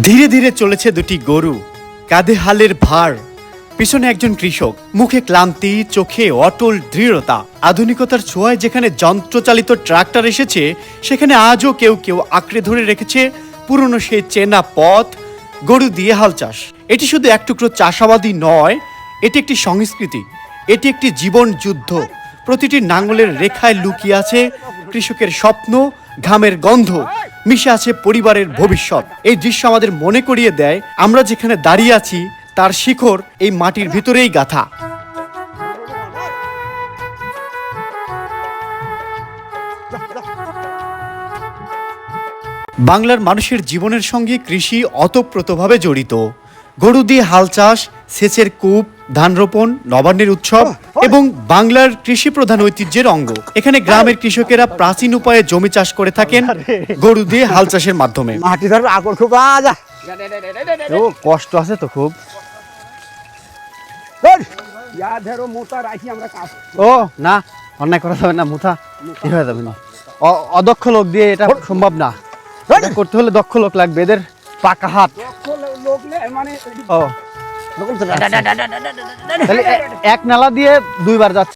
ধীরে ধীরে চলেছে দুটি গরু, কাঁধে হালের ভার, পিছনে একজন কৃষক, মুখে ক্লান্তি, চোখে অটল দৃঢ়তা। আধুনিকতার ছোঁয়ায় যেখানে যন্ত্রচালিত ট্রাক্টর এসেছে, সেখানে আজও কেউ কেউ আঁকড়ে ধরে রেখেছে পুরনো সেই চেনা পথ, গরু দিয়ে হাল চাষ। এটি শুধু এক টুকরো চাষাবাদই নয়, এটি একটি সংস্কৃতি, এটি একটি জীবন যুদ্ধ। প্রতিটি নাঙ্গলের রেখায় লুকিয়ে আছে কৃষকের স্বপ্ন, ঘামের গন্ধ, মিশে আছে পরিবারের ভবিষ্যৎ। এই দৃশ্য আমাদের মনে করিয়ে দেয় আমরা যেখানে দাঁড়িয়ে আছি তার শিখর এই মাটির ভিতরেই গাঁথা। বাংলার মানুষের জীবনের সঙ্গে কৃষি অতপ্রতভাবে জড়িত। গরু দিয়ে হাল চাষ, সেচের কূপ, ধান রোপণ, নবান্নের উৎসব এবং বাংলার কৃষি প্রধান ঐতিহ্যের অঙ্গ। এখানে গ্রামের কৃষকেরা প্রাচীন উপায়ে জমি চাষ করে থাকেন গরু দিয়ে হাল চাষের মাধ্যমে। মাটি ধর আকর খুব ও কষ্ট আছে তো খুব। ও না, অন্যায় করা যাবে না, মুথা কি হয়ে যাবে না। অদক্ষ লোক দিয়ে এটা সম্ভব না, এটা করতে হলে দক্ষ লোক লাগবে, এদের পাকা হাত। ও তাহলে এক নালা দিয়ে দুইবার যাচ্ছে।